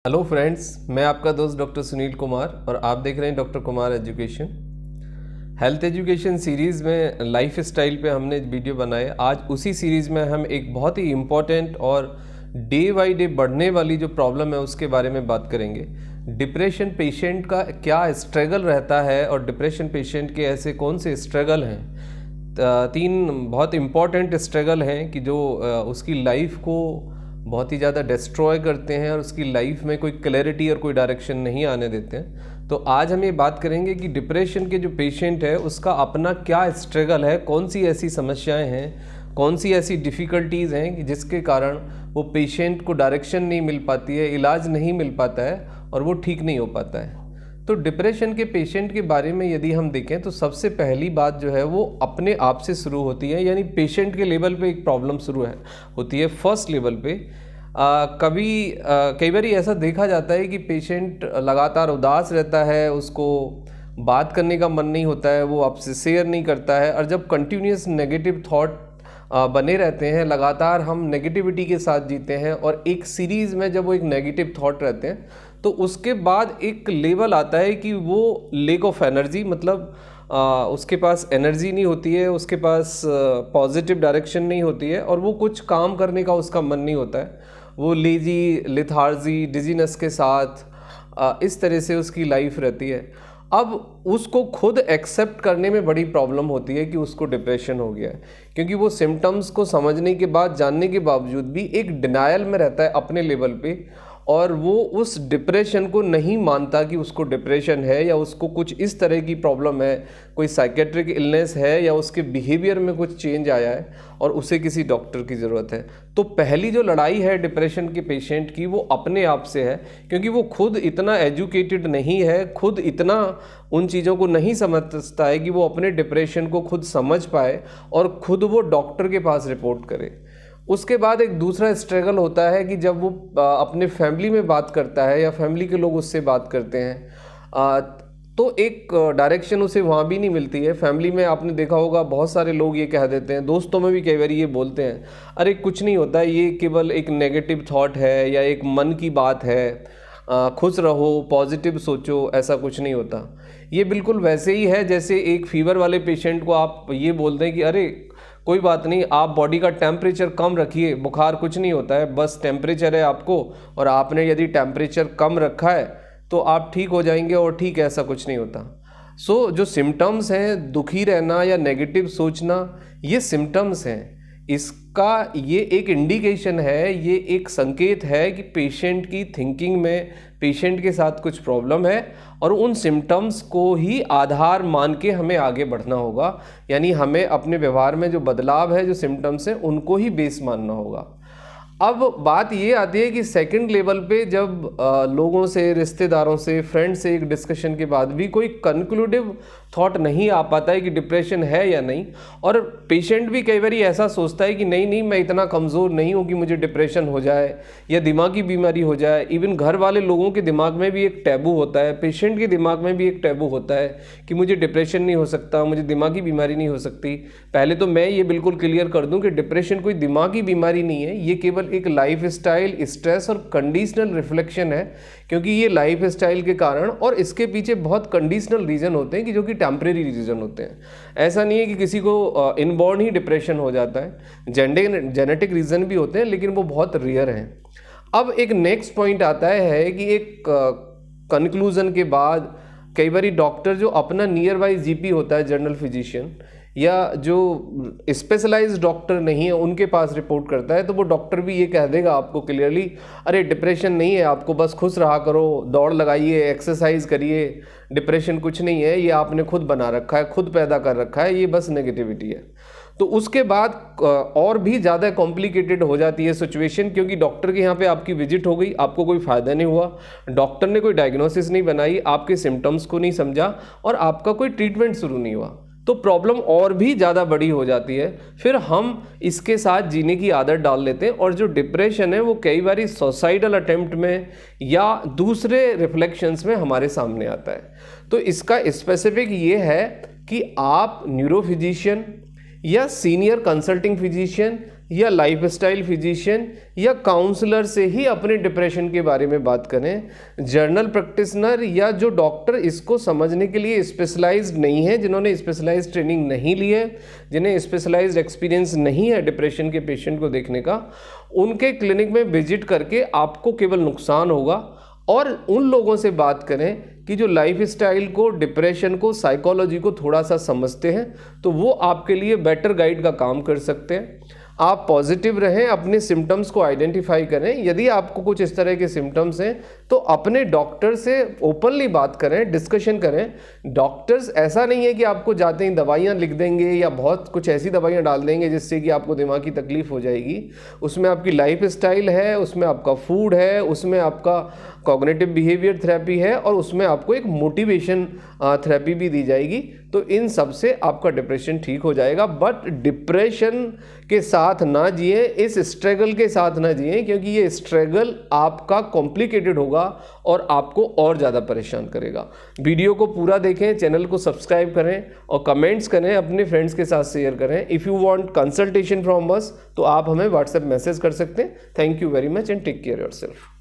Hello friends, मैं आपका दोस्त डॉक्टर सुनील कुमार और आप देख रहे हैं doctor Kumar education. Health education series में लाइफ स्टाइल पे हमने वीडियो बनाए। आज उसी सीरीज़ में हम एक बहुत ही इम्पॉर्टेंट और डे बाई डे बढ़ने वाली जो प्रॉब्लम है उसके बारे में बात करेंगे। डिप्रेशन पेशेंट का क्या स्ट्रगल रहता है और डिप्रेशन पेशेंट के ऐसे कौन से स्ट्रगल हैं। तीन बहुत इम्पॉर्टेंट स्ट्रगल हैं कि जो उसकी लाइफ को बहुत ही ज़्यादा डिस्ट्रॉय करते हैं और उसकी लाइफ में कोई क्लैरिटी और कोई डायरेक्शन नहीं आने देते हैं। तो आज हम ये बात करेंगे कि डिप्रेशन के जो पेशेंट है उसका अपना क्या स्ट्रगल है, कौन सी ऐसी समस्याएं हैं, कौन सी ऐसी डिफ़िकल्टीज़ हैं कि जिसके कारण वो पेशेंट को डायरेक्शन नहीं मिल पाती है, इलाज नहीं मिल पाता है और वो ठीक नहीं हो पाता है। तो डिप्रेशन के पेशेंट के बारे में यदि हम देखें तो सबसे पहली बात जो है वो अपने आप से शुरू होती है, यानी पेशेंट के लेवल पे एक प्रॉब्लम शुरू होती है फर्स्ट लेवल पे। कई बार ऐसा देखा जाता है कि पेशेंट लगातार उदास रहता है, उसको बात करने का मन नहीं होता है, वो आपसे शेयर नहीं करता है और जब कंटिन्यूस नेगेटिव थॉट बने रहते हैं, लगातार हम नेगेटिविटी के साथ जीते हैं और एक सीरीज़ में जब वो एक नेगेटिव थॉट रहते हैं तो उसके बाद एक लेवल आता है कि वो लैक ऑफ एनर्जी, मतलब उसके पास एनर्जी नहीं होती है, उसके पास पॉजिटिव डायरेक्शन नहीं होती है और वो कुछ काम करने का उसका मन नहीं होता है। वो लेजी, लिथार्जी, डिजीनेस के साथ इस तरह से उसकी लाइफ रहती है। अब उसको खुद एक्सेप्ट करने में बड़ी प्रॉब्लम होती है कि उसको डिप्रेशन हो गया है, क्योंकि वो सिम्टम्स को समझने के बाद, जानने के बावजूद भी एक डिनायल में रहता है अपने लेवल पे और वो उस डिप्रेशन को नहीं मानता कि उसको डिप्रेशन है या उसको कुछ इस तरह की प्रॉब्लम है, कोई साइकेट्रिक इलनेस है या उसके बिहेवियर में कुछ चेंज आया है और उसे किसी डॉक्टर की ज़रूरत है। तो पहली जो लड़ाई है डिप्रेशन के पेशेंट की वो अपने आप से है, क्योंकि वो खुद इतना एजुकेटेड नहीं है, खुद इतना उन चीज़ों को नहीं समझता है कि वो अपने डिप्रेशन को खुद समझ पाए और खुद वो डॉक्टर के पास रिपोर्ट करे। उसके बाद एक दूसरा स्ट्रगल होता है कि जब वो अपने फैमिली में बात करता है या फैमिली के लोग उससे बात करते हैं तो एक डायरेक्शन उसे वहाँ भी नहीं मिलती है। फैमिली में आपने देखा होगा बहुत सारे लोग ये कह देते हैं, दोस्तों में भी कई बार ये बोलते हैं, अरे कुछ नहीं होता, ये केवल एक नेगेटिव थॉट है या एक मन की बात है, खुश रहो, पॉजिटिव सोचो, ऐसा कुछ नहीं होता। ये बिल्कुल वैसे ही है जैसे एक फीवर वाले पेशेंट को आप ये बोलते हैं कि अरे कोई बात नहीं, आप बॉडी का टेम्परेचर कम रखिए, बुखार कुछ नहीं होता है, बस टेम्परेचर है आपको और आपने यदि टेम्परेचर कम रखा है तो आप ठीक हो जाएंगे और ठीक है, ऐसा कुछ नहीं होता। सो जो सिम्टम्स हैं, दुखी रहना या नेगेटिव सोचना, ये सिम्टम्स हैं। इसका ये एक इंडिकेशन है, ये एक संकेत है कि पेशेंट की थिंकिंग में, पेशेंट के साथ कुछ प्रॉब्लम है और उन सिम्टम्स को ही आधार मान के हमें आगे बढ़ना होगा। यानी हमें अपने व्यवहार में जो बदलाव है, जो सिम्टम्स हैं, उनको ही बेस मानना होगा। अब बात ये आती है कि सेकंड लेवल पे जब लोगों से, रिश्तेदारों से, फ्रेंड से एक डिस्कशन के बाद भी कोई कंक्लूडिव थॉट नहीं आ पाता है कि डिप्रेशन है या नहीं, और पेशेंट भी कई बार ऐसा सोचता है कि नहीं मैं इतना कमज़ोर नहीं हूँ कि मुझे डिप्रेशन हो जाए या दिमागी बीमारी हो जाए। इवन घर वाले लोगों के दिमाग में भी एक टैबू होता है, पेशेंट के दिमाग में भी एक टैबू होता है कि मुझे डिप्रेशन नहीं हो सकता, मुझे दिमागी बीमारी नहीं हो सकती। पहले तो मैं ये बिल्कुल क्लियर कर दूँ कि डिप्रेशन कोई दिमागी बीमारी नहीं है, ये केवल एक लाइफ स्टाइल, स्ट्रेस और कंडीशनल रिफ्लेक्शन है, क्योंकि ये लाइफ स्टाइल के कारण और इसके पीछे बहुत कंडीशनल रीज़न होते हैं कि जो कि टेम्परेरी रीज़न होते हैं। ऐसा नहीं है कि किसी को इनबॉर्न ही डिप्रेशन हो जाता है, जेनेटिक रीज़न भी होते हैं लेकिन वो बहुत रेयर हैं। अब एक नेक्स्ट पॉइंट आता है कि एक कंक्लूज़न के बाद कई बार डॉक्टर जो अपना नियर बाई जीपी होता है, जनरल फिजिशियन, या जो स्पेशलाइज्ड डॉक्टर नहीं है उनके पास रिपोर्ट करता है, तो वो डॉक्टर भी ये कह देगा आपको क्लियरली, अरे डिप्रेशन नहीं है, आपको बस खुश रहा करो, दौड़ लगाइए, एक्सरसाइज करिए, डिप्रेशन कुछ नहीं है, ये आपने खुद बना रखा है, खुद पैदा कर रखा है, ये बस नेगेटिविटी है। तो उसके बाद और भी ज़्यादा कॉम्प्लिकेटेड हो जाती है सिचुएशन, क्योंकि डॉक्टर के यहाँ पे आपकी विजिट हो गई, आपको कोई फ़ायदा नहीं हुआ, डॉक्टर ने कोई डायग्नोसिस नहीं बनाई, आपके सिम्टम्स को नहीं समझा और आपका कोई ट्रीटमेंट शुरू नहीं हुआ, तो प्रॉब्लम और भी ज़्यादा बड़ी हो जाती है। फिर हम इसके साथ जीने की आदत डाल लेते हैं और जो डिप्रेशन है वो कई बार सुसाइडल अटेम्प्ट में या दूसरे रिफ्लेक्शंस में हमारे सामने आता है। तो इसका स्पेसिफिक ये है कि आप न्यूरोफिजिशियन या सीनियर कंसल्टिंग फिजिशियन या लाइफस्टाइल फिजिशियन या काउंसलर से ही अपने डिप्रेशन के बारे में बात करें। जर्नल प्रैक्टिशनर या जो डॉक्टर इसको समझने के लिए स्पेशलाइज्ड नहीं है, जिन्होंने स्पेशलाइज्ड ट्रेनिंग नहीं ली है, जिन्हें स्पेशलाइज्ड एक्सपीरियंस नहीं है डिप्रेशन के पेशेंट को देखने का, उनके क्लिनिक में विजिट करके आपको केवल नुकसान होगा। और उन लोगों से बात करें कि जो लाइफस्टाइल को, डिप्रेशन को, साइकोलॉजी को थोड़ा सा समझते हैं, तो वो आपके लिए बेटर गाइड का काम कर सकते हैं। आप पॉजिटिव रहें, अपने सिम्टम्स को आइडेंटिफाई करें। यदि आपको कुछ इस तरह के सिम्टम्स हैं तो अपने डॉक्टर से ओपनली बात करें, डिस्कशन करें। डॉक्टर्स ऐसा नहीं है कि आपको जाते ही दवाइयाँ लिख देंगे या बहुत कुछ ऐसी दवाइयाँ डाल देंगे जिससे कि आपको दिमाग की तकलीफ हो जाएगी। उसमें आपकी लाइफ स्टाइल है, उसमें आपका फूड है, उसमें आपका कॉग्निटिव बिहेवियर थेरेपी है और उसमें आपको एक मोटिवेशन थेरेपी भी दी जाएगी। तो इन सब से आपका डिप्रेशन ठीक हो जाएगा। बट डिप्रेशन के साथ ना जिए, इस स्ट्रगल के साथ ना जिए, क्योंकि ये स्ट्रगल आपका कॉम्प्लिकेटेड होगा और आपको और ज़्यादा परेशान करेगा। वीडियो को पूरा देखें, चैनल को सब्सक्राइब करें और कमेंट्स करें, अपने फ्रेंड्स के साथ शेयर करें। If you want consultation from us तो आप हमें व्हाट्सएप मैसेज कर सकते हैं। Thank you very much and take care yourself.